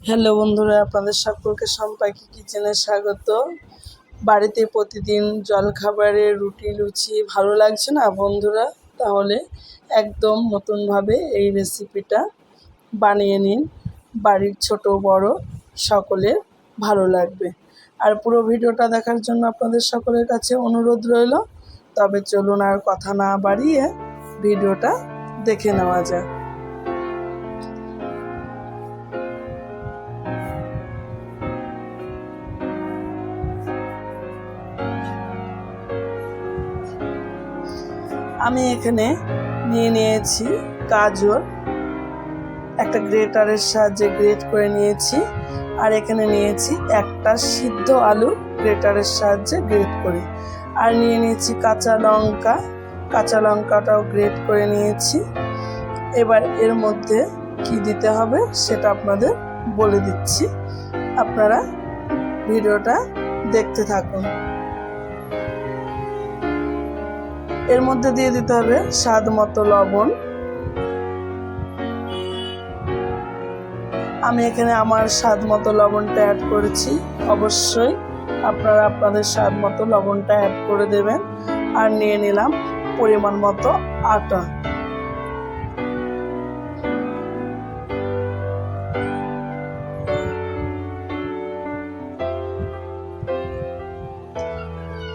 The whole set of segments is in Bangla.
হ্যালো বন্ধুরা, আপনাদের সকলকে সম্পাকি কিচেনে স্বাগত। বাড়িতে প্রতিদিন জলখাবারে রুটি লুচি ভালো লাগছে না বন্ধুরা? তাহলে একদম নতুনভাবে এই রেসিপিটা বানিয়ে নিন। বাড়ির ছোট বড় সকলের ভালো লাগবে। আর পুরো ভিডিওটা দেখার জন্য আপনাদের সকলের কাছে অনুরোধ রইল। তবে চলুন আর কথা না বাড়িয়ে ভিডিওটা দেখে নেওয়া যাক। আমি এখানে নিয়ে নিয়েছি গাজর, একটা গ্রেটারের সাহায্যে গ্রেট করে নিয়েছি। আর এখানে নিয়েছি একটা সিদ্ধ আলু গ্রেটারের সাহায্যে গ্রেট করে। আর নিয়ে নিয়েছি কাঁচা লঙ্কা, কাঁচা লঙ্কাটাও গ্রেট করে নিয়েছি। এবার এর মধ্যে কি দিতে হবে সেটা আপনাদের বলে দিচ্ছি, আপনারা ভিডিওটা দেখতে থাকুন। এর মধ্যে দিয়ে দিতে হবে স্বাদ মতো লবণ। আমি এখানে আমার স্বাদ মতো লবণটা অ্যাড করেছি, অবশ্যই আপনারা আপনাদের স্বাদ মতো লবণটা অ্যাড করে দেবেন। আর নিয়ে নিলাম পরিমাণ মতো আটা।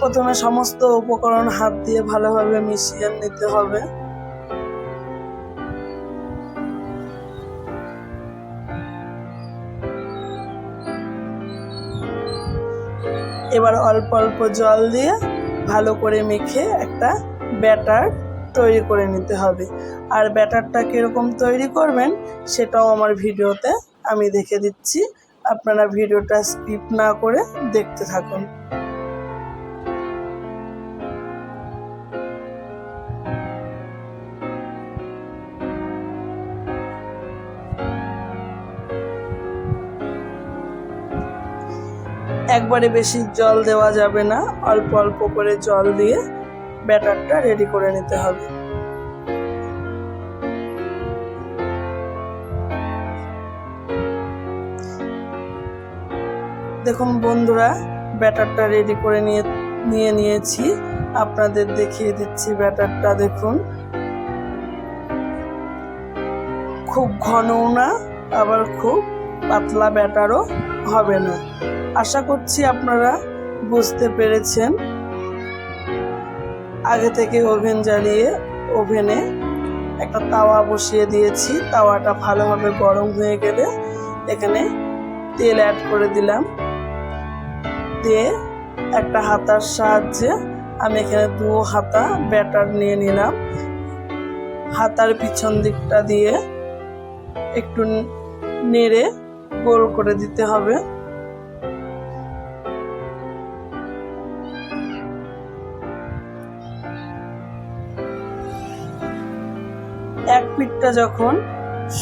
প্রথমে সমস্ত উপকরণ হাত দিয়ে ভালোভাবে মিশিয়ে নিতে হবে। এবার অল্প অল্প জল দিয়ে ভালো করে মেখে একটা ব্যাটার তৈরি করে নিতে হবে। আর ব্যাটারটা কীরকম তৈরি করবেন সেটাও আমার ভিডিওতে আমি দেখে দিচ্ছি, আপনারা ভিডিওটা স্কিপ না করে দেখতে থাকুন। একবারে বেশি জল দেওয়া যাবে না, অল্প অল্প করে জল দিয়ে ব্যাটারটা রেডি করে নিতে হবে। দেখুন বন্ধুরা, ব্যাটারটা রেডি করে নিয়েছি, আপনাদের দেখিয়ে দিচ্ছি ব্যাটারটা। দেখুন, খুব ঘনও না আবার খুব পাতলা ব্যাটারও হবে না। আশা করছি আপনারা বুঝতে পেরেছেন। আগে থেকে ওভেন জ্বালিয়ে ওভেনে একটা তাওয়া বসিয়ে দিয়েছি। তাওয়াটা ভালোভাবে গরম হয়ে গেলে এখানে তেল অ্যাড করে দিলাম। দিয়ে একটা হাতার সাহায্যে আমি এখানে 2 হাতা ব্যাটার নিয়ে নিলাম। হাতার পিছন দিকটা দিয়ে একটু নেড়ে গোল করে দিতে হবে। এক পিঠটা যখন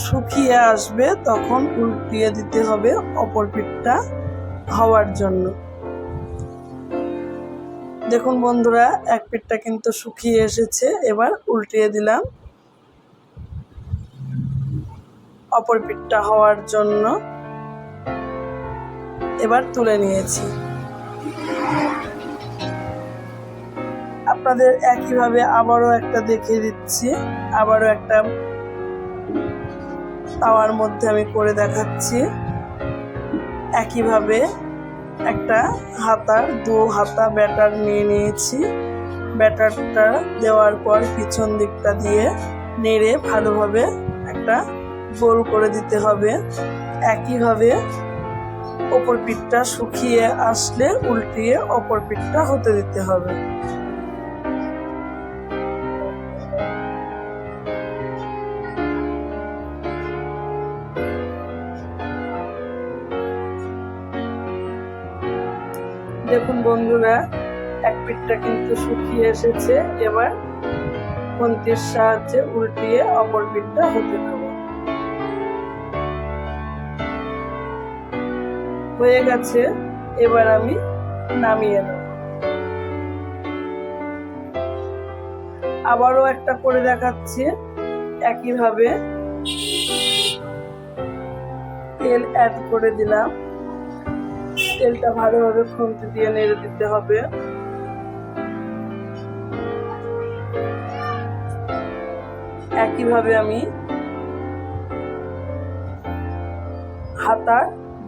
শুকিয়ে আসবে তখন উল্টিয়ে দিতে হবে অপর পিঠটা হওয়ার জন্য। দেখুন বন্ধুরা, এক পিঠটা কিন্তু শুকিয়ে এসেছে। এবার উল্টিয়ে দিলাম অপর পিঠটা হওয়ার জন্য। এবার তুলে নিয়েছি। আপনাদের একইভাবে আবারও একটা দেখিয়ে দিচ্ছি, আবারও একটা তাওয়ার মধ্যে আমি করে দেখাচ্ছি। একইভাবে একটা হাতার 2 হাতা ব্যাটার নিয়ে নিয়েছি। ব্যাটারটা দেওয়ার পর পিছন দিকটা দিয়ে নেড়ে ভালোভাবে একটা গোল করে দিতে হবে। একইভাবে অপর পিঠটা শুকিয়ে আসলে উল্টিয়ে অপর পিঠটা হতে দিতে হবে। দেখুন বন্ধুরা, এক পিঠটা কিন্তু শুকিয়ে এসেছে। এবার খুন্তির সাহায্যে উল্টিয়ে অপর পিঠটা হতে দেব। হয়ে গেছে, এবার আমি নামিয়ে নেব। আবারও একটা করে দেখাচ্ছি। একইভাবে তেল অ্যাড করে দিলাম। তেলটা ভালোভাবে খুন্তি দিয়ে নেড়ে দিতে হবে। একইভাবে আমি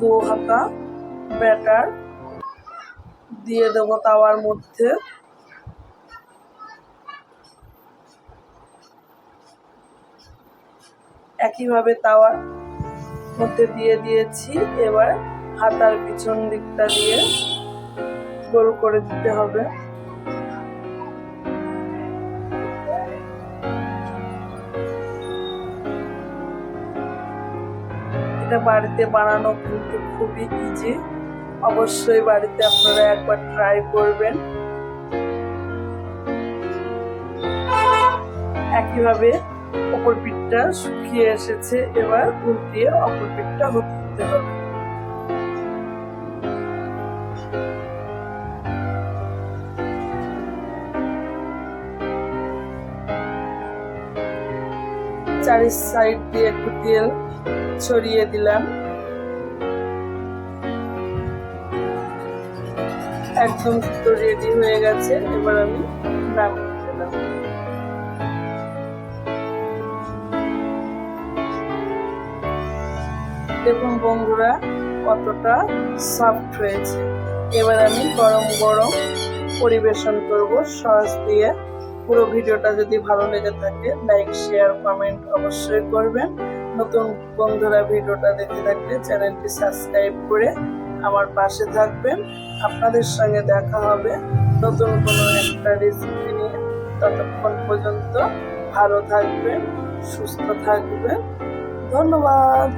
দু হাতা ব্যাটার দিয়ে দেব তাওয়ার মধ্যে। একইভাবে তাওয়ার মধ্যে দিয়ে দিয়েছি। এবার হাতার পিছন দিকটা দিয়ে গোল করে দিতে হবে। এটা বাড়িতে বানানো কিন্তু খুবই ইজি, অবশ্যই বাড়িতে আপনারা একবার ট্রাই করবেন। একইভাবে অপর পিঠটা শুকিয়ে এসেছে, এবার উল্টিয়ে অপর পিঠটা হতে দিতে হবে। চারি সাইড দিয়ে একটু তেল ছড়িয়ে দিলাম। একদম তো রেডি হয়ে গেছে, এবার আমি নামিয়ে দিলাম। দেখুন বন্ধুরা কতটা সফট হয়েছে। এবার আমি গরম গরম পরিবেশন করব সস দিয়ে। পুরো ভিডিওটা যদি ভালো লেগে থাকে লাইক শেয়ার কমেন্ট অবশ্যই করবেন। নতুন বন্ধুরা ভিডিওটা দেখে থাকলে চ্যানেলটি সাবস্ক্রাইব করে আমার পাশে থাকবেন। আপনাদের সঙ্গে দেখা হবে নতুন কোনো একটা রেসিপি নিয়ে। ততক্ষণ পর্যন্ত ভালো থাকবেন, সুস্থ থাকবেন। ধন্যবাদ।